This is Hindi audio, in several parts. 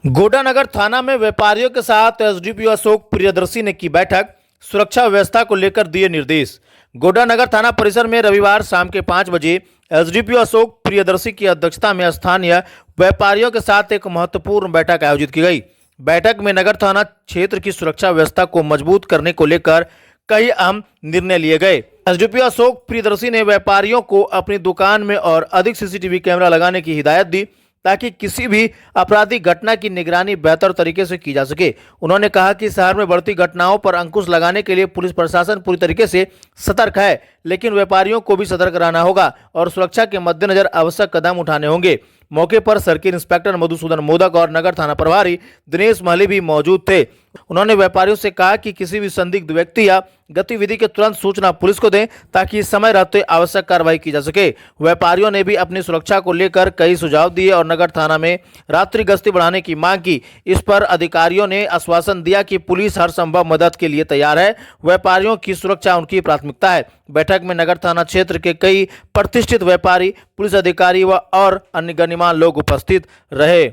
गोड्डा नगर थाना में व्यापारियों के साथ एसडीपीओ अशोक प्रियदर्शी ने की बैठक। सुरक्षा व्यवस्था को लेकर दिए निर्देश। गोड्डा नगर थाना परिसर में रविवार शाम के 5 बजे एसडीपीओ अशोक प्रियदर्शी की अध्यक्षता में स्थानीय व्यापारियों के साथ एक महत्वपूर्ण बैठक आयोजित की गई। बैठक में नगर थाना क्षेत्र की सुरक्षा व्यवस्था को मजबूत करने को लेकर कई अहम निर्णय लिए गए। एसडीपीओ अशोक प्रियदर्शी ने व्यापारियों को अपनी दुकान में और अधिक सीसीटीवी कैमरा लगाने की हिदायत दी ताकि किसी भी आपराधिक घटना की निगरानी बेहतर तरीके से की जा सके। उन्होंने कहा कि शहर में बढ़ती घटनाओं पर अंकुश लगाने के लिए पुलिस प्रशासन पूरी तरीके से सतर्क है, लेकिन व्यापारियों को भी सतर्क रहना होगा और सुरक्षा के मद्देनजर आवश्यक कदम उठाने होंगे। मौके पर सर्किल इंस्पेक्टर मधुसूदन मोदक और नगर थाना प्रभारी दिनेश महली भी मौजूद थे। उन्होंने व्यापारियों से कहा कि किसी भी संदिग्ध व्यक्ति या गतिविधि के तुरंत सूचना पुलिस को दें ताकि समय रहते आवश्यक कार्रवाई की जा सके। व्यापारियों ने भी अपनी सुरक्षा को लेकर कई सुझाव दिए और नगर थाना में रात्रि गश्ती बढ़ाने की मांग की। इस पर अधिकारियों ने आश्वासन दिया कि पुलिस हर संभव मदद के लिए तैयार है। व्यापारियों की सुरक्षा उनकी प्राथमिकता है। बैठक में नगर थाना क्षेत्र के कई प्रतिष्ठित व्यापारी, पुलिस अधिकारी और अन्य गणमान्य लोग उपस्थित रहे।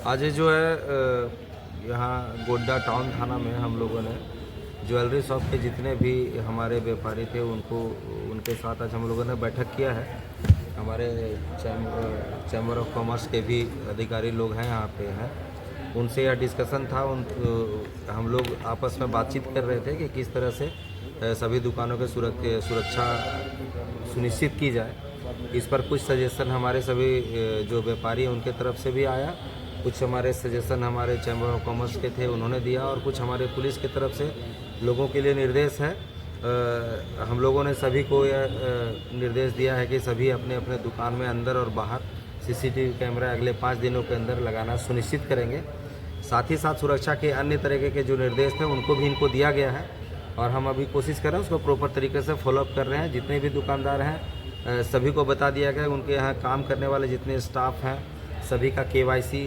आज जो है यहाँ गोड्डा टाउन थाना में हम लोगों ने ज्वेलरी शॉप के जितने भी हमारे व्यापारी थे उनके साथ आज हम लोगों ने बैठक किया है। हमारे चैम्बर ऑफ कॉमर्स के भी अधिकारी लोग हैं यहाँ पे हैं, उनसे यह डिस्कशन था। हम लोग आपस में बातचीत कर रहे थे कि किस तरह से सभी दुकानों के सुरक्षा सुनिश्चित की जाए। इस पर कुछ सजेशन हमारे सभी जो व्यापारी हैं उनके तरफ से भी आया, कुछ हमारे सजेशन हमारे चैम्बर ऑफ कॉमर्स के थे उन्होंने दिया और कुछ हमारे पुलिस की तरफ से लोगों के लिए निर्देश है। हम लोगों ने सभी को यह निर्देश दिया है कि सभी अपने अपने दुकान में अंदर और बाहर सीसीटीवी कैमरा अगले 5 दिनों के अंदर लगाना सुनिश्चित करेंगे। साथ ही साथ सुरक्षा के अन्य तरीके के जो निर्देश थे उनको भी इनको दिया गया है और हम अभी कोशिश कर रहे हैं उसको प्रॉपर तरीके से फॉलोअप कर रहे हैं। जितने भी दुकानदार हैं सभी को बता दिया गया, उनके यहाँ काम करने वाले जितने स्टाफ हैं सभी का केवाईसी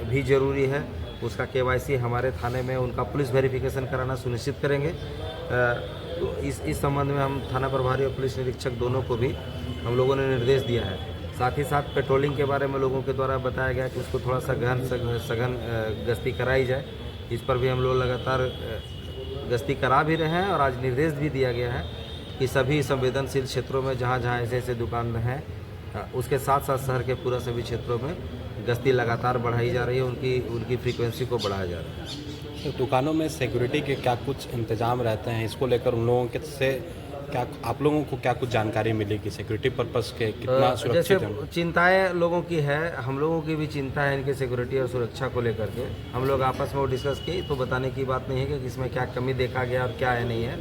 भी ज़रूरी है। उसका केवाईसी हमारे थाने में उनका पुलिस वेरिफिकेशन कराना सुनिश्चित करेंगे। तो इस संबंध में हम थाना प्रभारी और पुलिस निरीक्षक दोनों को भी हम लोगों ने निर्देश दिया है। साथ ही साथ पेट्रोलिंग के बारे में लोगों के द्वारा बताया गया कि उसको थोड़ा सा सघन गश्ती कराई जाए। इस पर भी हम लोग लगातार गश्ती करा भी रहे हैं और आज निर्देश भी दिया गया है कि सभी संवेदनशील क्षेत्रों में जहाँ जहाँ ऐसे दुकान हैं उसके साथ साथ शहर के पूरा सभी क्षेत्रों में गश्ती लगातार बढ़ाई जा रही है, उनकी फ्रीक्वेंसी को बढ़ाया जा रहा है। तो दुकानों में सिक्योरिटी के क्या कुछ इंतजाम रहते हैं, इसको लेकर उन लोगों के से क्या आप लोगों को क्या कुछ जानकारी मिली कि सिक्योरिटी पर्पस के कितना सुरक्षित है? चिंताएं लोगों की है, हम लोगों की भी चिंता है इनके सिक्योरिटी और सुरक्षा को लेकर के। हम लोग आपस में वो डिस्कस किए तो बताने की बात नहीं है कि इसमें क्या कमी देखा गया और क्या है नहीं है।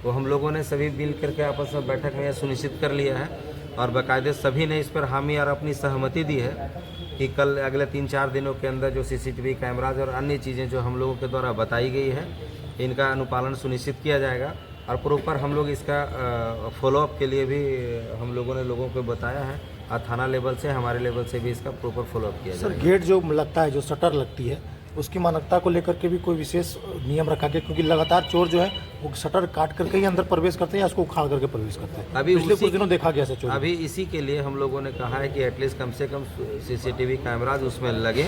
तो हम लोगों ने सभी मिल करके आपस में बैठक में यह सुनिश्चित कर लिया है और बाकायदे सभी ने इस पर हामी और अपनी सहमति दी है कि कल अगले 3-4 दिनों के अंदर जो सीसीटीवी कैमराज और अन्य चीज़ें जो हम लोगों के द्वारा बताई गई है इनका अनुपालन सुनिश्चित किया जाएगा और प्रॉपर हम लोग इसका फॉलोअप के लिए भी हम लोगों ने लोगों को बताया है और थाना लेवल से हमारे लेवल से भी इसका प्रॉपर फॉलोअप किया जाएगा। सर, गेट जो लगता है, जो शटर लगती है, उसकी मानकता को लेकर के भी कोई विशेष नियम रखा गया? क्योंकि लगातार चोर जो है वो शटर काट करके ही अंदर प्रवेश करते हैं या उसको उखाड़ करके प्रवेश करते हैं। अभी पिछले कुछ दिनों देखा गया सर। अभी इसी के लिए हम लोगों ने कहा है कि एटलीस्ट कम से कम सीसीटीवी कैमराज उसमें लगे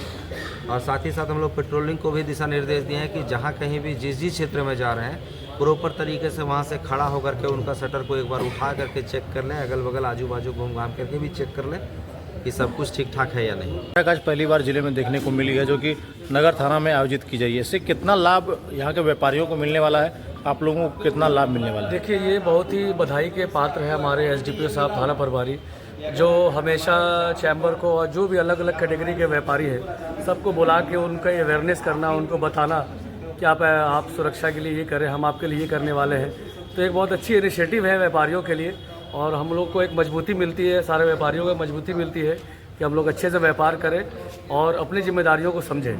और साथ ही साथ हम लोग पेट्रोलिंग को भी दिशा निर्देश दिए हैं कि जहाँ कहीं भी जिस क्षेत्र में जा रहे हैं प्रॉपर तरीके से वहाँ से खड़ा होकर के उनका शटर को एक बार उठा करके चेक कर लें, अगल बगल आजू बाजू घूम घाम करके भी चेक कर लें कि सब कुछ ठीक ठाक है या नहीं। आज पहली बार जिले में देखने को मिली है जो कि नगर थाना में आयोजित की जाइए। इससे कितना लाभ यहाँ के व्यापारियों को मिलने वाला है, आप लोगों को कितना लाभ मिलने वाला है? देखिए, ये बहुत ही बधाई के पात्र है हमारे एसडीपीओ साहब थाना प्रभारी, जो हमेशा चैम्बर को और जो भी अलग अलग कैटेगरी के व्यापारी हैं सबको बुला के उनका अवेयरनेस करना, उनको बताना कि आप सुरक्षा के लिए ये करें, हम आपके लिए ये करने वाले हैं। तो एक बहुत अच्छी इनिशिएटिव है व्यापारियों के लिए और हम लोग को एक मजबूती मिलती है, सारे व्यापारियों को मजबूती मिलती है कि हम लोग अच्छे से व्यापार करें और अपनी जिम्मेदारियों को समझें।